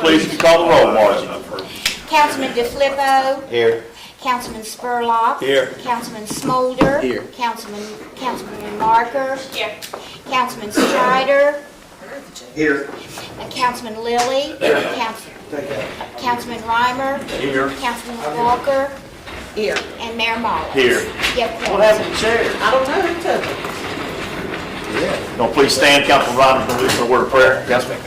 Please, if you call the roll, Margie. Councilman DeFlippo. Here. Councilman Spurlock. Here. Councilman Smolder. Here. Councilman Marker. Here. Councilman Strider. Here. Councilman Lilly. Councilman Reimer. Here. Councilman Walker. Here. And Mayor Mullins. Here. Yep. What happened to the chair? I don't know who took it. Don't please stand, Councilman Reimer, for release for a word of prayer. Councilman.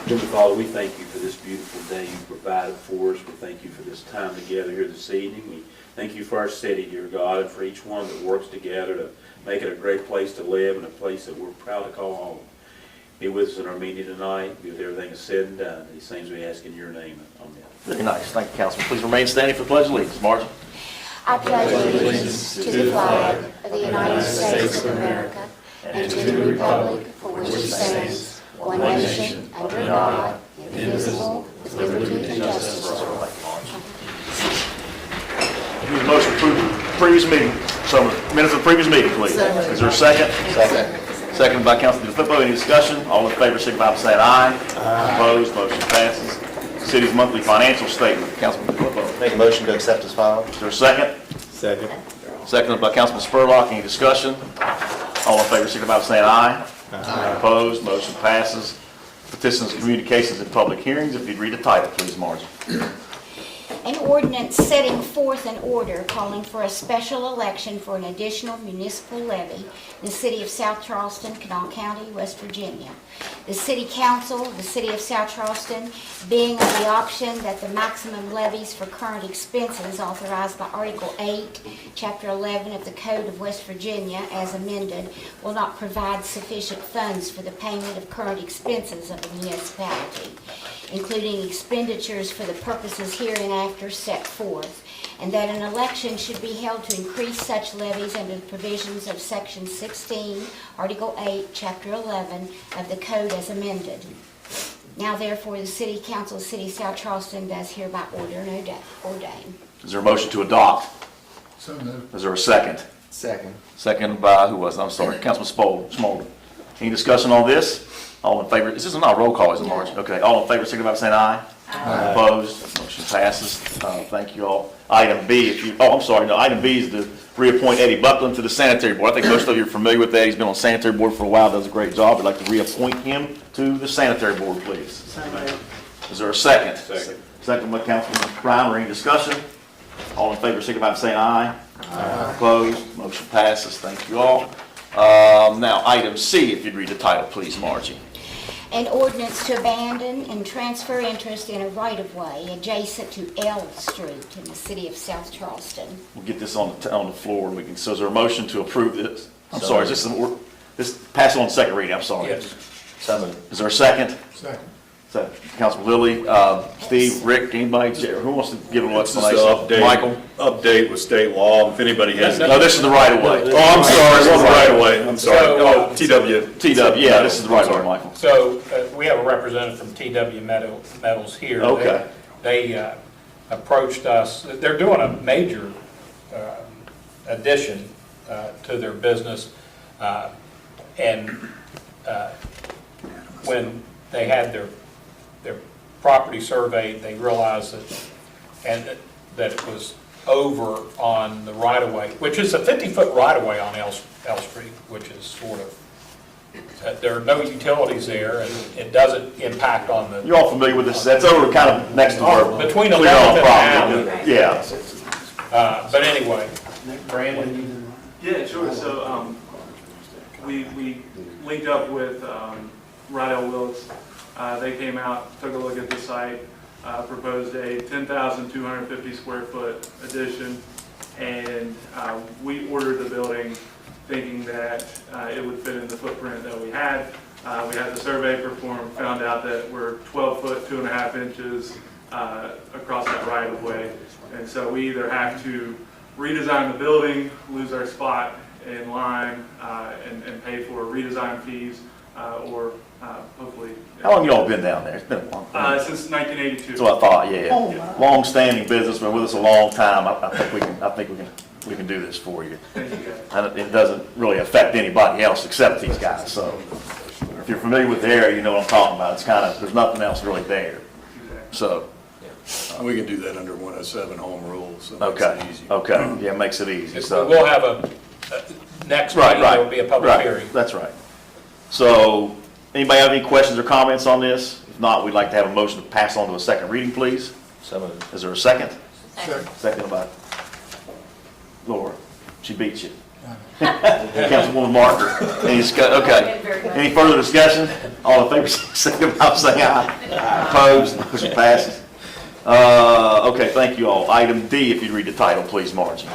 Heavenly Father, we thank you for this beautiful day you provided for us. We thank you for this time together here this evening. We thank you for our city, dear God, and for each one that works together to make it a great place to live and a place that we're proud to call home. Be with us in our meeting tonight. Be with everything is said and done. These things we ask in your name. Amen. Very nice. Thank you, Councilman. Please remain standing for the Pledge of Allegiance. Margie. I pledge allegiance to the flag of the United States of America and to the republic for which it stands, one nation, under God, indivisible, with liberty and justice for all. Need a motion to approve the previous meeting. So, minutes of the previous meeting, please. Is there a second? Second. Second by Councilman DeFlippo. Any discussion? All in favor, signify by saying aye. Aye. Opposed? Motion passes. City's monthly financial statement. Councilman DeFlippo. Make a motion to accept as filed. Is there a second? Second. Seconded by Councilman Spurlock. Any discussion? All in favor, signify by saying aye. Aye. Opposed? Motion passes. Petitions, communications, and public hearings. If you'd read the title, please, Margie. An ordinance setting forth an order calling for a special election for an additional municipal levy in the city of South Charleston, Kanawha County, West Virginia. The City Council of the City of South Charleston, being of the option that the maximum levies for current expenses authorized by Article 8, Chapter 11 of the Code of West Virginia as amended, will not provide sufficient funds for the payment of current expenses of the municipality, including expenditures for the purposes hereinafter set forth, and that an election should be held to increase such levies under the provisions of Section 16, Article 8, Chapter 11 of the Code as amended. Now therefore the City Council of the City of South Charleston does hereby order and ordain. Is there a motion to adopt? So moved. Is there a second? Second. Second by, who was it? I'm sorry, Councilman Smolder. Any discussion on this? All in favor? Is this not a roll call, is it, Margie? Okay, all in favor, signify by saying aye. Aye. Opposed? Motion passes. Thank you all. Item B, item B is to reappoint Eddie Buckland to the sanitary board. I think most of you are familiar with that. He's been on the sanitary board for a while, does a great job. I'd like to reappoint him to the sanitary board, please. Is there a second? Second. Second by Councilman Reimer. Any discussion? All in favor, signify by saying aye. Aye. Opposed? Motion passes. Thank you all. Now, item C, if you'd read the title, please, Margie. An ordinance to abandon and transfer interest in a right-of-way adjacent to L Street in the city of South Charleston. We'll get this on the floor, and we can. So, is there a motion to approve this? I'm sorry. Is this pass it on second reading? I'm sorry. Yes. So moved. Is there a second? Second. So, Councilman Lilly, Steve, Rick, anybody, who wants to give a little It's just an explanation? Michael? update with state law, if anybody has. No, this is the right of way. Oh, I'm sorry, it wasn't right away, I'm sorry. Oh, TW. TW, yeah, this is the right of way, Michael. So we have a representative from TW Metals here. Okay. They approached us. They're doing a major addition to their business. And when they had their property surveyed, they realized that it was over on the right-of-way, which is a 50-foot right-of-way on L Street, which is sort of, there are no utilities there, and it doesn't impact on the... You're all familiar with this, that's over kind of next to where... Between 11th and property. Yeah. But anyway, Brandon? Yeah, sure. So we linked up with Rydell Willis. They came out, took a look at the site, proposed a 10,250 square foot addition, and we ordered the building thinking that it would fit in the footprint that we had. We had the survey performed, found out that we're 12 foot, 2.5 inches across that right of way. And so we either have to redesign the building, lose our spot in line, and pay for redesign fees, or hopefully. How long y'all been down there? It's been a long time. Since 1982. That's what I thought, yeah. Oh, Long-standing business, been with us a long time. I think we can do this for you. Thank you, guys. And it doesn't really affect anybody else except these guys, so. if you're familiar with the area, you know what I'm talking about. It's kind of, there's nothing else really there. So, We can do that under 107 home rules, so it makes okay, it easy. okay, yeah, it makes it easy, so. We'll have next Right, meeting, right. there will be a public right, hearing. That's right. So, anybody have any questions or comments on this? If not, we'd like to have a motion to pass on to a second reading, please. So moved. Is there a second? Second. Second by Laura. She beat you. Councilwoman Marker. Okay. Any further discussion? All in favor, signify by saying aye. Opposed? Motion passes. Okay, thank you all. Item D, if you'd read the title, please, Margie.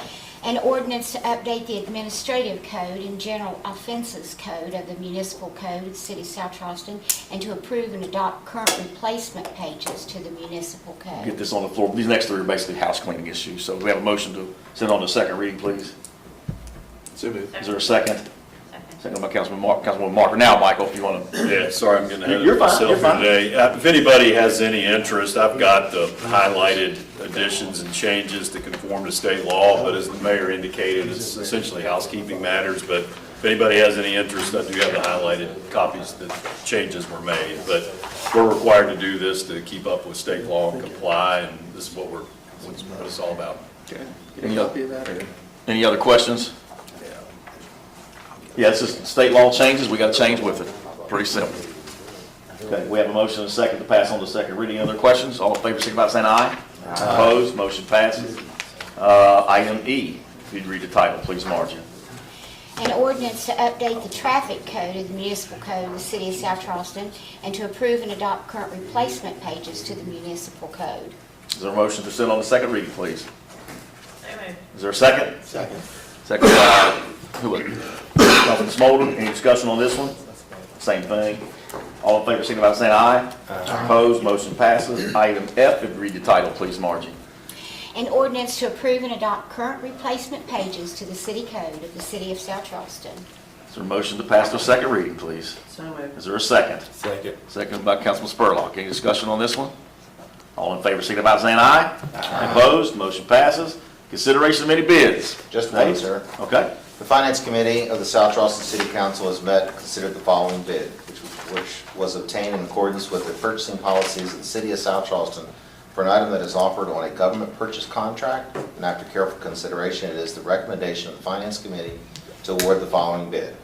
An ordinance to update the administrative code and general offenses code of the municipal code of the city of South Charleston and to approve and adopt current replacement pages to the municipal Get code. this on the floor. These next three are basically house cleaning issues. So we have a motion to send on to second reading, please. So moved. Is there a second? Second by Councilwoman Marker. Now, Michael, if you want to. Yeah, sorry, I'm getting ahead of You're fine, myself you're fine. today. If anybody has any interest, I've got the highlighted additions and changes to conform to state law, but as the mayor indicated, it's essentially housekeeping matters, but if anybody has any interest, I do have the highlighted copies that changes were made. But we're required to do this to keep up with state law and comply, and this is what it's all about. Any other questions? Yeah, it's just state law changes, we got to change with it. Pretty simple. Okay, we have a motion and a second to pass on to second reading. Other questions? All in favor, signify by saying aye. Opposed? Motion passes. Item E, if you'd read the title, please, Margie. An ordinance to update the traffic code of the municipal code of the city of South Charleston and to approve and adopt current replacement pages to the municipal code. Is there a motion to send on the second reading, please? Is there a second? Second. Second by, who was it? Councilman Smolder, any discussion on this one? Same thing. All in favor, signify by saying aye. Opposed, motion passes. Item F, if you read the title, please, Margie. An ordinance to approve and adopt current replacement pages to the city code of the city of South Charleston. Is there a motion to pass to a second reading, please? So moved. Is there a second? Second. Second by Councilman Spurlock. Any discussion on this one? All in favor, signify by saying aye. Opposed, motion passes. Consideration of any bids. Just one, sir. Okay. The Finance Committee of the South Charleston City Council has met and considered the following bid, which was obtained in accordance with the purchasing policies of the City of South Charleston for an item that is offered on a government purchase contract, and after careful consideration, it is the recommendation of the Finance Committee to award the following bid.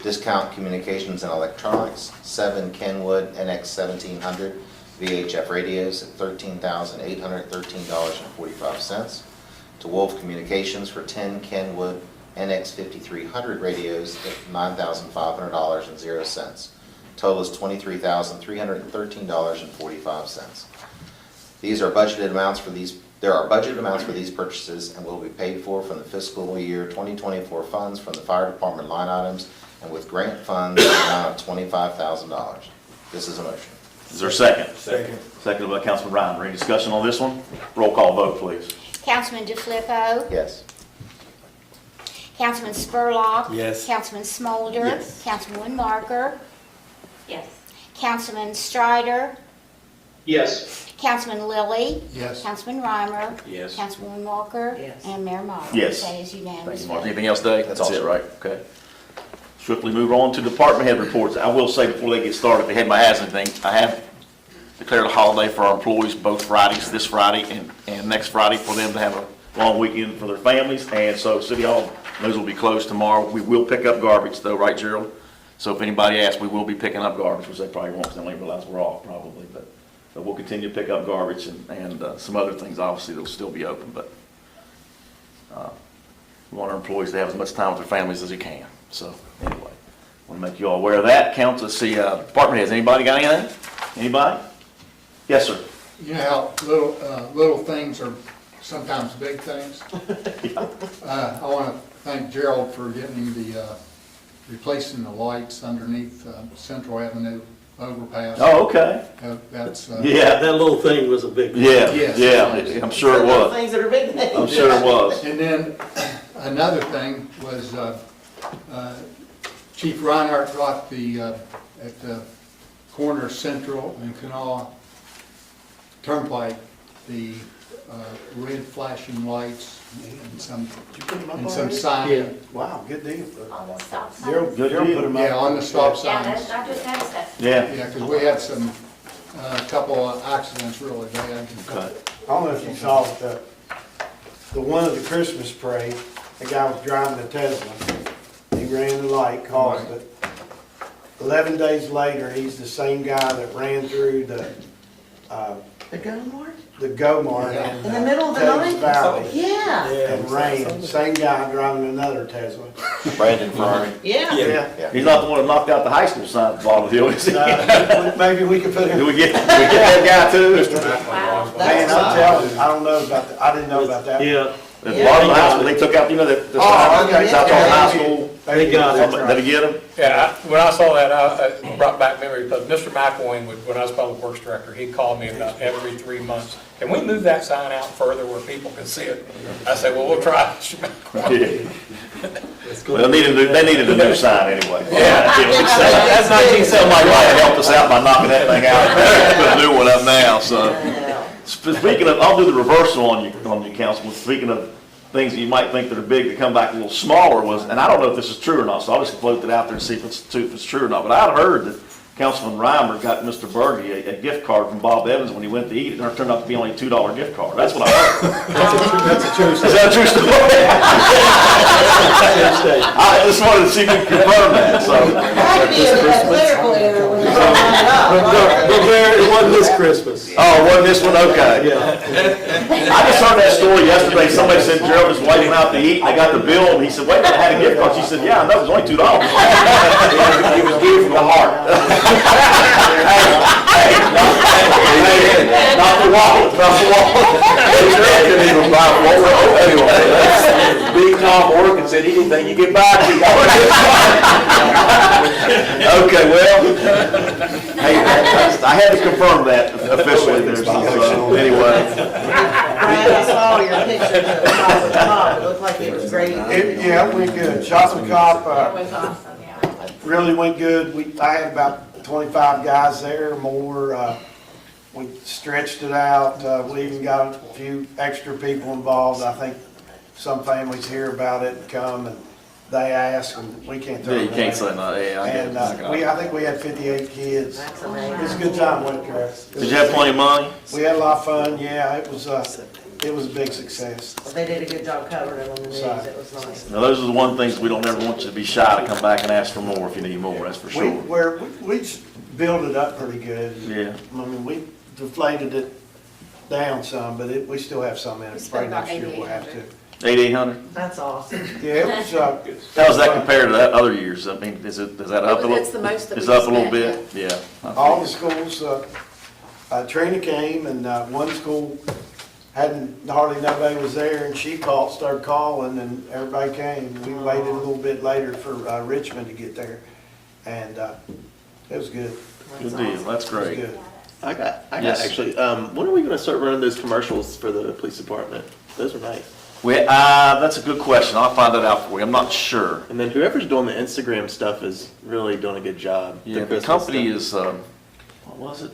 Discount Communications and Electronics, 7 Kenwood NX 1700 VHF radios at $13,813.45. To Wolf Communications for 10 Kenwood NX 5300 radios at $9,500.00. Total is $23,313.45. These are budgeted amounts for these. There are budgeted amounts for these purchases and will be paid for from the fiscal year 2024 funds from the fire department line items and with grant funds in the amount of $25,000. This is a motion. Is there a second? Second. Seconded by Councilman Reiner. Any discussion on this one? Roll call vote, please. Councilman DeFilippo. Yes. Councilman Spurlock. Yes. Councilman Smolder. Yes. Councilwoman Marker. Yes. Councilman Strider. Yes. Councilman Lilly. Yes. Councilman Reimer. Yes. Councilwoman Walker. Yes. And Mayor Miles. Yes. That is Thank unanimous. you, Mark. Anything else, Dave? That's all, it, sir. right? Okay. Swiftly move on to department head reports. I will say before they get started, if they had my ass anything, I have declared a holiday for our employees both Fridays, this Friday and next Friday, for them to have a long weekend for their families. And so City Hall knows we'll be closed tomorrow. We will pick up garbage though, right, Gerald? So if anybody asks, we will be picking up garbage, which they probably won't because they don't even realize we're off probably. But we'll continue to pick up garbage and some other things, obviously, that'll still be open. But we want our employees to have as much time with their families as they can. So anyway, I want to make you all aware of that. Council, let's see, department heads, anybody got anything? Anybody? Yes, sir. You know how little things are sometimes big things? I want to thank Gerald for getting the, replacing the lights underneath Central Avenue overpass. Oh, okay. That's, Yeah, That little thing was a big one. yeah, Yes. yeah, I'm sure it was. Things that are big things. I'm sure it was. And then another thing was Chief Reinhardt brought the, at the corner of Central and Kanawha Turnpike, the red flashing lights and some Yeah, sign. wow, good deal. On the stop sign. Gerald put 'em up. Yeah, on the stop Yeah, signs. I just noticed that. Yeah. Yeah, because we had some, a couple of accidents really bad. Okay. I don't know if you saw the one of the Christmas parade, the guy was driving a Tesla. He ran the light, caused it. 11 days later, he's the same guy that ran through the Gomar? Go-Mart In the middle of the Tevis night? Valley Yeah. and ran. Same guy driving another Tesla. Brandon Ferrari. Yeah. Yeah. He's not the one that knocked out the high school sign at the bottom of the hill, is he? Maybe we could put Did him. we get that guy too? Wow. Man, I'm telling you, I don't know about that. I didn't know about that. Yeah. At the bottom of the high school, they took out, the Oh, sign, okay. South Charleston High School. They got it. Did he get him? Yeah, when I saw that, it brought back memories, but Mr. McElwain, when I was Public Works Director, he'd call me about every 3 months. Can we move that sign out further where people can see it? I said, well, we'll try, Mr. McElwain. Well, they needed a new sign anyway. Yeah. That's 1970. Somebody might have helped us out by knocking that thing out, put a new one up now, so. Speaking of, I'll do the reversal on you, Councilman. Speaking of things that you might think that are big that come back a little smaller was, and I don't know if this is true or not, so I'll just float it out there and see if it's true or not. But I'd heard that Councilman Reimer got Mr. Berge a gift card from Bob Evans when he went to eat it, and it turned out to be only a $2 gift card. That's what I heard. That's a true Is that a true story? I just wanted to see if you could confirm that, so. Had to be a clerical error when they brought it up. But there, it wasn't this Christmas. Oh, wasn't this one? Okay. I just heard that story yesterday. Somebody said Gerald was waiting out to eat. I got the bill, and he said, wait a minute, I had a gift card. She said, yeah, I know, it was only $2. He was giving from the heart. Not the wallet, not the wallet. Didn't even buy a wallet. Anyway, Big Tom working said he didn't think you could buy it. Okay, well, hey, I had to confirm that officially there, so anyway. I saw your picture of the top of the top. It looked like it was great. Yeah, it went good. Shotman Cop, That was awesome, yeah. really went good. I had about 25 guys there, more. We stretched it out. We even got a few extra people involved. I think some families hear about it and come and they ask, and we can't throw Yeah, it you can't away. say no, yeah, I get And it. I think we had 58 kids. That's It amazing. was a good time, wasn't it, Chris? Did you have plenty of money? We had a lot of fun, yeah. It was a big success. They did a good job covering it on the news. It was nice. Now, those are the one things we don't ever want you to be shy to come back and ask for more if you need more, that's for sure. We built it up pretty good. Yeah. I mean, we deflated it down some, but we still have some in We it. spent Probably about next year we'll have to. 8,800? That's awesome. Yeah, it was, How does that compare to that other years? I mean, is that up a little? That's the most that It's we up a little spent, bit? Yeah. I all the figured. schools, Trina came and one school hardly nobody was there and she started calling and everybody came. We waited a little bit later for Richmond to get there and it was good. Good deal, that's It was great. good. I got Yes. actually. When are we going to start running those commercials for the police department? Those are nice. That's a good question. I'll find that out for you. I'm not sure. And then whoever's doing the Instagram stuff is really doing a good job. Yeah, the Christmas company stuff. is, what was it?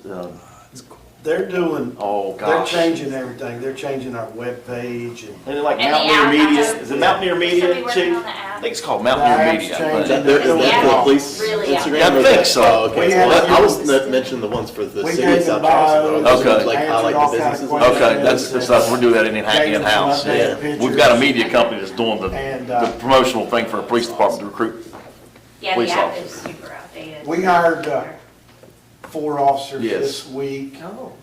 They're doing, Oh, they're gosh. changing everything. They're changing our webpage and They're like And the Mountaineer app, Media. I Is it Mountaineer Media, Somebody working Chief? on the I app. think it's called Mountaineer The app's Media. changing. but- They're doing Yeah, for the police really, yeah. Instagram. Yeah, I or think that- so. Oh, okay. We Well, had- I was mentioning the ones for the we city gave of them South Charleston. bios, Those Okay. ones like highlight answered the all businesses. kind of Okay, that's the stuff, we're doing that in-house. Yeah. We've got a media company that's doing And, the promotional thing for a police department to recruit. Yeah, Police the app officer. is super outdated. We hired 4 officers Yes. this week. Oh.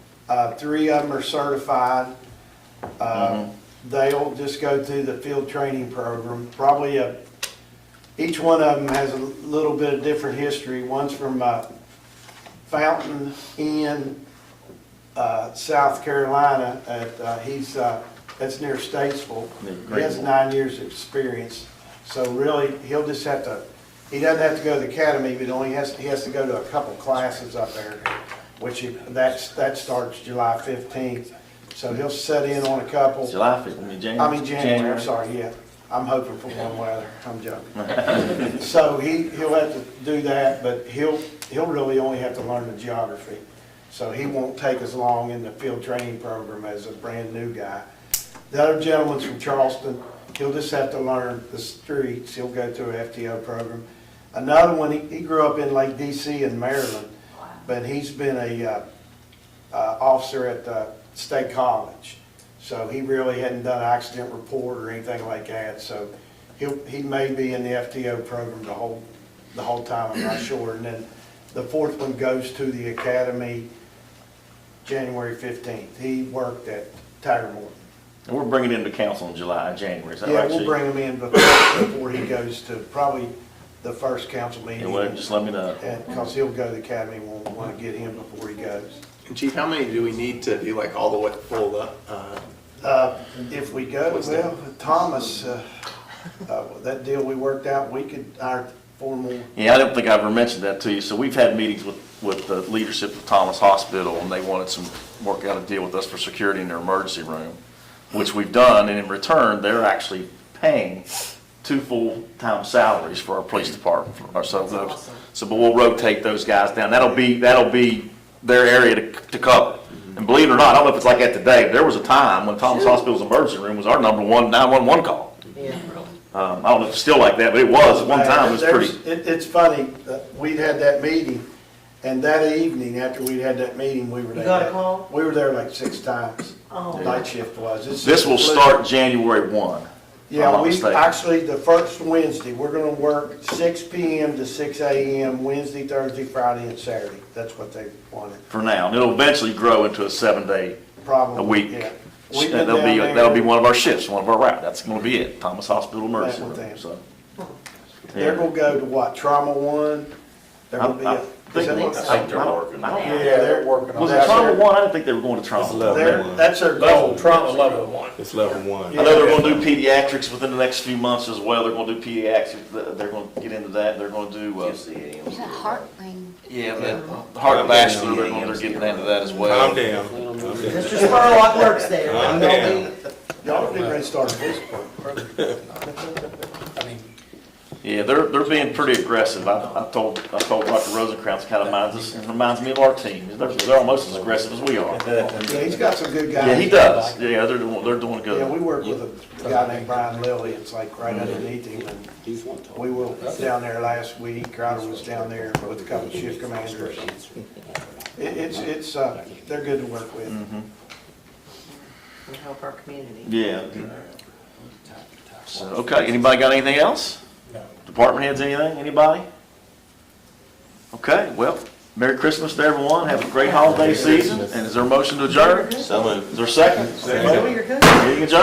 3 of them are certified. Mhm. They'll just go through the field training program. Probably each one of them has a little bit of different history. One's from Fountain in South Carolina. That's near Statesville. He has 9 years of experience. So really, he'll just have to, he doesn't have to go to the academy, but he has to go to a couple classes up there, which that starts July 15th. So he'll set in on a couple. July 5th, January. I'm sorry, yeah. I'm hoping for warm weather. I'm joking. So he'll have to do that, but he'll really only have to learn the geography. So he won't take as long in the field training program as a brand-new guy. The other gentleman's from Charleston. He'll just have to learn the streets. He'll go to a FTO program. Another one, he grew up in like DC and Maryland, but he's been a officer at the State College. So he really hadn't done accident report or anything like that. So he may be in the FTO program the whole time, I'm not sure. And then the fourth one goes to the academy January 15th. He worked at Tigermore. And we're bringing him to council in January, is that Yeah, right, we'll Chief? bring him in before he goes to probably the first council meeting. Yeah, well, just let me know. Because he'll go to the academy, we'll want to get him before he goes. And Chief, how many do we need to be like all the way full up? If we go, well, Thomas, that deal we worked out, we could hire 4 more. Yeah, I don't think I ever mentioned that to you. So we've had meetings with the leadership of Thomas Hospital, and they wanted some, work out a deal with us for security in their emergency room, which we've done, and in return, they're actually paying 2 full-time salaries for our police department. So, but we'll rotate those guys down. That'll be their area to cover. And believe it or not, I don't know if it's like that today, there was a time when Thomas Hospital's emergency room was our number 1 911 call. Yeah. I don't know if it's still like that, but it was, at one time, it was pretty. It's funny, we'd had that meeting, and that evening, after we'd had that meeting, we were there. You got a call? We were there like 6 times. Oh. Night shift was. This will start January 1. if I'm Yeah, not we, mistaken. actually, the first Wednesday, we're gonna work 6 PM to 6 AM, Wednesday, Thursday, Friday, and Saturday. That's what they wanted, For now, and it'll eventually grow into a 7-day probably. a week. Yeah. We've been That'll be, down there. that'll be one of our shifts, one of our routes. That's gonna be it, Thomas Hospital Emergency Met with Room, them. so. They're gonna go to what, Trauma 1? They're gonna be, I is that what- I think they're working. I don't- Yeah, they're working on Was it that. Trauma 1? I didn't think they were going to Trauma. That's their Level, goal. trauma level 1. It's level 1. I know they're gonna do pediatrics within the next few months as well. They're gonna do pediatrics, they're gonna get into that. They're gonna do, There's a heart ring. yeah, the heart and vascular, they're getting into that as well. Calm down. Mr. Spurlock works there. Calm Don't down. be- Y'all getting ready to start a police department. I mean, Yeah, they're being pretty aggressive. I told Dr. Rosenkrantz, kind of reminds me of our team. They're almost as aggressive as we are. Yeah, he's got some good guys. Yeah, he does. Yeah, they're doing Yeah, good. we work with a guy named Brian Lilly, it's like right underneath him, and we were down there last week, Crowder was down there with a couple of shift commanders. It's, they're good to work with. Mhm. And help our community. Yeah. So, okay, anybody got anything else? no. Department heads, anything? Anybody? Okay, well, Merry Christmas to everyone. Have a great holiday season. And is there a motion to adjourn? So moved. Is there a second? Joey, you're good. Meeting adjourned.